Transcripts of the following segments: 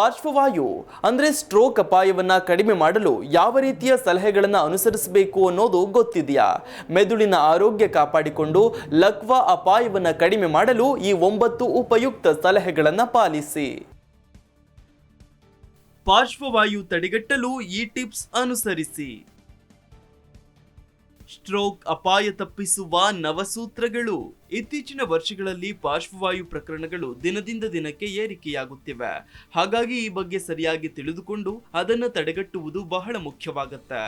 ಪಾರ್ಶ್ವವಾಯು ಅಂದ್ರೆ ಸ್ಟ್ರೋಕ್ ಅಪಾಯವನ್ನ ಕಡಿಮೆ ಮಾಡಲು ಯಾವ ರೀತಿಯ ಸಲಹೆಗಳನ್ನು ಅನುಸರಿಸಬೇಕು ಅನ್ನೋದು ಗೊತ್ತಿದೆಯಾ? ಮೆದುಳಿನ ಆರೋಗ್ಯ ಕಾಪಾಡಿಕೊಂಡು ಲಕ್ವಾ ಅಪಾಯವನ್ನ ಕಡಿಮೆ ಮಾಡಲು ಈ 9 ಉಪಯುಕ್ತ ಸಲಹೆಗಳನ್ನು ಪಾಲಿಸಿ. ಪಾರ್ಶ್ವವಾಯು ತಡೆಗಟ್ಟಲು ಈ ಟಿಪ್ಸ್ ಅನುಸರಿಸಿ. ಸ್ಟ್ರೋಕ್ ಅಪಾಯ ತಪ್ಪಿಸುವ ನವಸೂತ್ರಗಳು. ಇತ್ತೀಚಿನ ವರ್ಷಗಳಲ್ಲಿ ಪಾರ್ಶ್ವವಾಯು ಪ್ರಕರಣಗಳು ದಿನದಿಂದ ದಿನಕ್ಕೆ ಏರಿಕೆಯಾಗುತ್ತಿವೆ. ಹಾಗಾಗಿ ಈ ಬಗ್ಗೆ ಸರಿಯಾಗಿ ತಿಳಿದುಕೊಂಡು ಅದನ್ನು ತಡೆಗಟ್ಟುವುದು ಬಹಳ ಮುಖ್ಯವಾಗುತ್ತೆ.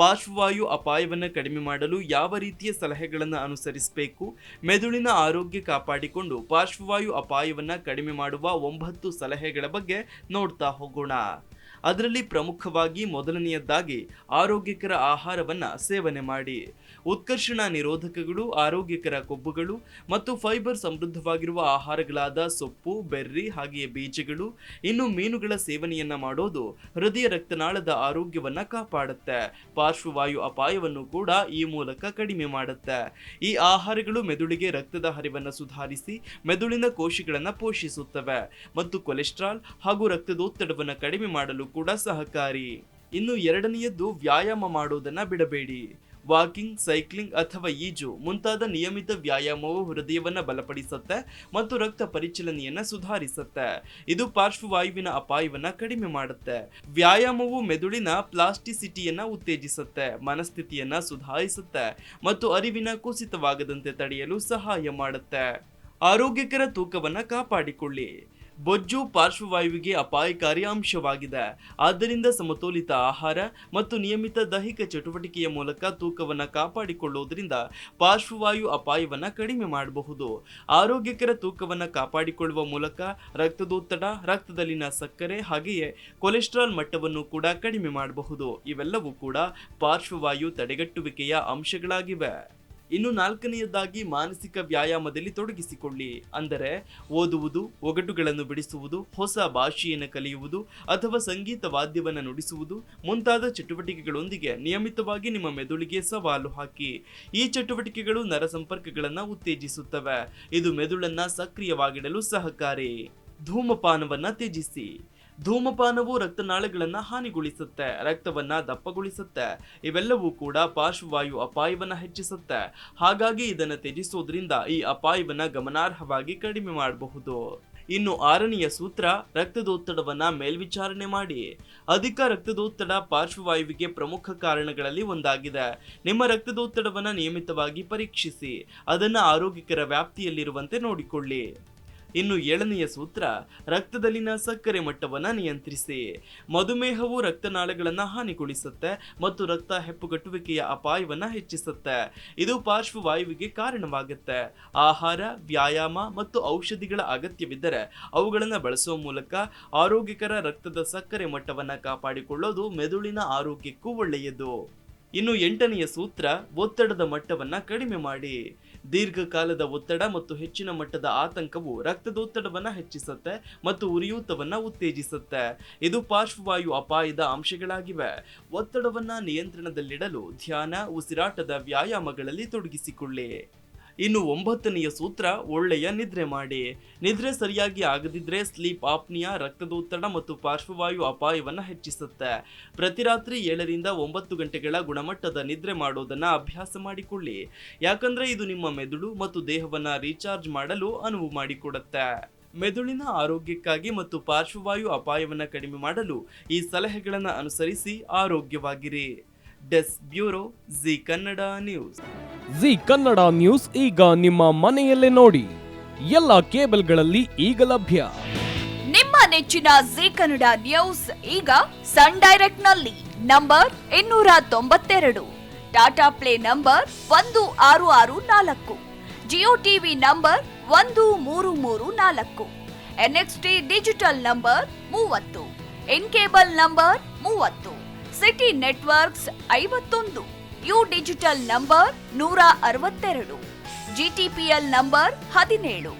ಪಾರ್ಶ್ವವಾಯು ಅಪಾಯವನ್ನು ಕಡಿಮೆ ಮಾಡಲು ಯಾವ ರೀತಿಯ ಸಲಹೆಗಳನ್ನು ಅನುಸರಿಸಬೇಕು, ಮೆದುಳಿನ ಆರೋಗ್ಯ ಕಾಪಾಡಿಕೊಂಡು ಪಾರ್ಶ್ವವಾಯು ಅಪಾಯವನ್ನು ಕಡಿಮೆ ಮಾಡುವ 9 ಸಲಹೆಗಳ ಬಗ್ಗೆ ನೋಡ್ತಾ ಹೋಗೋಣ. ಅದರಲ್ಲಿ ಪ್ರಮುಖವಾಗಿ ಮೊದಲನೆಯದಾಗಿ ಆರೋಗ್ಯಕರ ಆಹಾರವನ್ನು ಸೇವನೆ ಮಾಡಿ. ಉತ್ಕರ್ಷಣ ನಿರೋಧಕಗಳು, ಆರೋಗ್ಯಕರ ಕೊಬ್ಬುಗಳು ಮತ್ತು ಫೈಬರ್ ಸಮೃದ್ಧವಾಗಿರುವ ಆಹಾರಗಳಾದ ಸೊಪ್ಪು, ಬೆರ್ರಿ ಹಾಗೆಯೇ ಬೀಜಗಳು, ಇನ್ನು ಮೀನುಗಳ ಸೇವನೆಯನ್ನ ಮಾಡೋದು ಹೃದಯ ರಕ್ತನಾಳದ ಆರೋಗ್ಯವನ್ನ ಕಾಪಾಡುತ್ತೆ. ಪಾರ್ಶ್ವವಾಯು ಅಪಾಯವನ್ನು ಕೂಡ ಈ ಮೂಲಕ ಕಡಿಮೆ ಮಾಡುತ್ತೆ. ಈ ಆಹಾರಗಳು ಮೆದುಳಿಗೆ ರಕ್ತದ ಹರಿವನ್ನು ಸುಧಾರಿಸಿ ಮೆದುಳಿನ ಕೋಶಗಳನ್ನು ಪೋಷಿಸುತ್ತವೆ ಮತ್ತು ಕೊಲೆಸ್ಟ್ರಾಲ್ ಹಾಗೂ ರಕ್ತದೊತ್ತಡವನ್ನು ಕಡಿಮೆ ಮಾಡಲು ಕೂಡ ಸಹಕಾರಿ. ಇನ್ನು ಎರಡನೆಯದ್ದು ವ್ಯಾಯಾಮ ಮಾಡೋದನ್ನ ಬಿಡಬೇಡಿ. ವಾಕಿಂಗ್, ಸೈಕ್ಲಿಂಗ್ ಅಥವಾ ಈಜು ಮುಂತಾದ ನಿಯಮಿತ ವ್ಯಾಯಾಮವು ಹೃದಯವನ್ನ ಬಲಪಡಿಸುತ್ತೆ ಮತ್ತು ರಕ್ತ ಪರಿಚಲನೆಯನ್ನ ಸುಧಾರಿಸುತ್ತೆ. ಇದು ಪಾರ್ಶ್ವವಾಯುವಿನ ಅಪಾಯವನ್ನ ಕಡಿಮೆ ಮಾಡುತ್ತೆ. ವ್ಯಾಯಾಮವು ಮೆದುಳಿನ ಪ್ಲಾಸ್ಟಿಸಿಟಿಯನ್ನ ಉತ್ತೇಜಿಸುತ್ತೆ, ಮನಸ್ಥಿತಿಯನ್ನ ಸುಧಾರಿಸುತ್ತೆ ಮತ್ತು ಅರಿವಿನ ಕುಸಿತವಾಗದಂತೆ ತಡೆಯಲು ಸಹಾಯ ಮಾಡುತ್ತೆ. ಆರೋಗ್ಯಕರ ತೂಕವನ್ನ ಕಾಪಾಡಿಕೊಳ್ಳಿ. ಬೊಜ್ಜು ಪಾರ್ಶ್ವವಾಯುವಿಗೆ ಅಪಾಯಕಾರಿ ಅಂಶವಾಗಿದೆ. ಆದ್ದರಿಂದ ಸಮತೋಲಿತ ಆಹಾರ ಮತ್ತು ನಿಯಮಿತ ದೈಹಿಕ ಚಟುವಟಿಕೆಯ ಮೂಲಕ ತೂಕವನ್ನು ಕಾಪಾಡಿಕೊಳ್ಳುವುದರಿಂದ ಪಾರ್ಶ್ವವಾಯು ಅಪಾಯವನ್ನು ಕಡಿಮೆ ಮಾಡಬಹುದು. ಆರೋಗ್ಯಕರ ತೂಕವನ್ನು ಕಾಪಾಡಿಕೊಳ್ಳುವ ಮೂಲಕ ರಕ್ತದೊತ್ತಡ, ರಕ್ತದಲ್ಲಿನ ಸಕ್ಕರೆ ಹಾಗೆಯೇ ಕೊಲೆಸ್ಟ್ರಾಲ್ ಮಟ್ಟವನ್ನು ಕೂಡ ಕಡಿಮೆ ಮಾಡಬಹುದು. ಇವೆಲ್ಲವೂ ಕೂಡ ಪಾರ್ಶ್ವವಾಯು ತಡೆಗಟ್ಟುವಿಕೆಯ ಅಂಶಗಳಾಗಿವೆ. ಇನ್ನು ನಾಲ್ಕನೆಯದಾಗಿ ಮಾನಸಿಕ ವ್ಯಾಯಾಮದಲ್ಲಿ ತೊಡಗಿಸಿಕೊಳ್ಳಿ. ಅಂದರೆ ಓದುವುದು, ಒಗಟುಗಳನ್ನು ಬಿಡಿಸುವುದು, ಹೊಸ ಭಾಷೆಯನ್ನು ಕಲಿಯುವುದು ಅಥವಾ ಸಂಗೀತ ವಾದ್ಯವನ್ನು ನುಡಿಸುವುದು ಮುಂತಾದ ಚಟುವಟಿಕೆಗಳೊಂದಿಗೆ ನಿಯಮಿತವಾಗಿ ನಿಮ್ಮ ಮೆದುಳಿಗೆ ಸವಾಲು ಹಾಕಿ. ಈ ಚಟುವಟಿಕೆಗಳು ನರ ಸಂಪರ್ಕಗಳನ್ನು ಉತ್ತೇಜಿಸುತ್ತವೆ. ಇದು ಮೆದುಳನ್ನ ಸಕ್ರಿಯವಾಗಿಡಲು ಸಹಕಾರಿ. ಧೂಮಪಾನವನ್ನ ತ್ಯಜಿಸಿ. ಧೂಮಪಾನವು ರಕ್ತನಾಳಗಳನ್ನು ಹಾನಿಗೊಳಿಸುತ್ತೆ, ರಕ್ತವನ್ನ ದಪ್ಪಗೊಳಿಸುತ್ತೆ. ಇವೆಲ್ಲವೂ ಕೂಡ ಪಾರ್ಶ್ವವಾಯು ಅಪಾಯವನ್ನ ಹೆಚ್ಚಿಸುತ್ತೆ. ಹಾಗಾಗಿ ಇದನ್ನು ತ್ಯಜಿಸುವುದರಿಂದ ಈ ಅಪಾಯವನ್ನ ಗಮನಾರ್ಹವಾಗಿ ಕಡಿಮೆ ಮಾಡಬಹುದು. ಇನ್ನು 6ನೆಯ ಸೂತ್ರ, ರಕ್ತದೊತ್ತಡವನ್ನ ಮೇಲ್ವಿಚಾರಣೆ ಮಾಡಿ. ಅಧಿಕ ರಕ್ತದೊತ್ತಡ ಪಾರ್ಶ್ವವಾಯುವಿಗೆ ಪ್ರಮುಖ ಕಾರಣಗಳಲ್ಲಿ ಒಂದಾಗಿದೆ. ನಿಮ್ಮ ರಕ್ತದೊತ್ತಡವನ್ನ ನಿಯಮಿತವಾಗಿ ಪರೀಕ್ಷಿಸಿ, ಅದನ್ನ ಆರೋಗ್ಯಕರ ವ್ಯಾಪ್ತಿಯಲ್ಲಿರುವಂತೆ ನೋಡಿಕೊಳ್ಳಿ. ಇನ್ನು 7ನೆಯ ಸೂತ್ರ, ರಕ್ತದಲ್ಲಿನ ಸಕ್ಕರೆ ಮಟ್ಟವನ್ನು ನಿಯಂತ್ರಿಸಿ. ಮಧುಮೇಹವು ರಕ್ತನಾಳಗಳನ್ನು ಹಾನಿಗೊಳಿಸುತ್ತೆ ಮತ್ತು ರಕ್ತ ಹೆಪ್ಪುಗಟ್ಟುವಿಕೆಯ ಅಪಾಯವನ್ನು ಹೆಚ್ಚಿಸುತ್ತೆ. ಇದು ಪಾರ್ಶ್ವವಾಯುವಿಗೆ ಕಾರಣವಾಗುತ್ತೆ. ಆಹಾರ, ವ್ಯಾಯಾಮ ಮತ್ತು ಔಷಧಿಗಳ ಅಗತ್ಯವಿದ್ದರೆ ಅವುಗಳನ್ನು ಬಳಸುವ ಮೂಲಕ ಆರೋಗ್ಯಕರ ರಕ್ತದ ಸಕ್ಕರೆ ಮಟ್ಟವನ್ನು ಕಾಪಾಡಿಕೊಳ್ಳೋದು ಮೆದುಳಿನ ಆರೋಗ್ಯಕ್ಕೂ ಒಳ್ಳೆಯದು. ಇನ್ನು 8ನೆಯ ಸೂತ್ರ, ಒತ್ತಡದ ಮಟ್ಟವನ್ನು ಕಡಿಮೆ ಮಾಡಿ. ದೀರ್ಘಕಾಲದ ಒತ್ತಡ ಮತ್ತು ಹೆಚ್ಚಿನ ಮಟ್ಟದ ಆತಂಕವು ರಕ್ತದೊತ್ತಡವನ್ನು ಹೆಚ್ಚಿಸುತ್ತೆ ಮತ್ತು ಉರಿಯೂತವನ್ನು ಉತ್ತೇಜಿಸುತ್ತೆ. ಇದು ಪಾರ್ಶ್ವವಾಯು ಅಪಾಯದ ಅಂಶಗಳಾಗಿವೆ. ಒತ್ತಡವನ್ನು ನಿಯಂತ್ರಣದಲ್ಲಿಡಲು ಧ್ಯಾನ, ಉಸಿರಾಟದ ವ್ಯಾಯಾಮಗಳಲ್ಲಿ ತೊಡಗಿಸಿಕೊಳ್ಳಿ. ಇನ್ನು 9ನೆಯ ಸೂತ್ರ, ಒಳ್ಳೆಯ ನಿದ್ರೆ ಮಾಡಿ. ನಿದ್ರೆ ಸರಿಯಾಗಿ ಆಗದಿದ್ರೆ ಸ್ಲೀಪ್ ಆಪ್ನಿಯಾ ರಕ್ತದೊತ್ತಡ ಮತ್ತು ಪಾರ್ಶ್ವವಾಯು ಅಪಾಯವನ್ನು ಹೆಚ್ಚಿಸುತ್ತೆ. ಪ್ರತಿ ರಾತ್ರಿ 7 ರಿಂದ 9 ಗಂಟೆಗಳ ಗುಣಮಟ್ಟದ ನಿದ್ರೆ ಮಾಡೋದನ್ನ ಅಭ್ಯಾಸ ಮಾಡಿಕೊಳ್ಳಿ. ಯಾಕಂದ್ರೆ ಇದು ನಿಮ್ಮ ಮೆದುಳು ಮತ್ತು ದೇಹವನ್ನ ರೀಚಾರ್ಜ್ ಮಾಡಲು ಅನುವು ಮಾಡಿಕೊಡುತ್ತೆ. ಮೆದುಳಿನ ಆರೋಗ್ಯಕ್ಕಾಗಿ ಮತ್ತು ಪಾರ್ಶ್ವವಾಯು ಅಪಾಯವನ್ನು ಕಡಿಮೆ ಮಾಡಲು ಈ ಸಲಹೆಗಳನ್ನು ಅನುಸರಿಸಿ ಆರೋಗ್ಯವಾಗಿರಿ. Desk bureau, Zee Kannada news. Zee Kannada news ಈಗ ನಿಮ್ಮ ಮನೆಯಲ್ಲೇ ನೋಡಿ. ಎಲ್ಲ ಕೇಬಲ್ಗಳಲ್ಲಿ ಈಗ ಲಭ್ಯ. ನಿಮ್ಮ ನೆಚ್ಚಿನ ಜಿ ಕನ್ನಡ ನ್ಯೂಸ್ ಈಗ ಸನ್ ಡೈರೆಕ್ಟ್ ನಲ್ಲಿ number 292, Tata play number 1664, Jio TV number 1334, NXT digital number 30, in cable number 30, city networks 51, U digital number 162, GTPL number 17,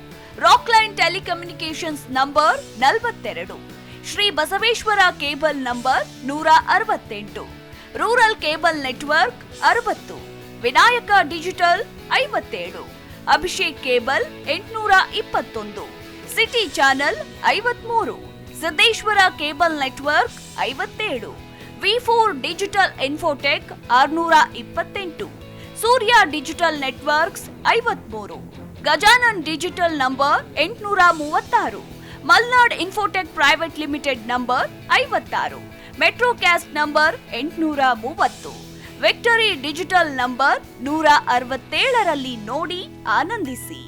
Rockline telecommunications number 42, Shri Basaveshwara cable number 168, rural cable network 60, Vinayaka digital 57, Abhishek cable 821, city channel 53, Siddeshwara cable network 57, ವಿ4 digital infotech 628, Surya digital networks 53, Gajanan digital number 836, Malnad infotech private limited number 56, Metrocast number 830, victory digital number 167ರಲ್ಲಿ ನೋಡಿ ಆನಂದಿಸಿ.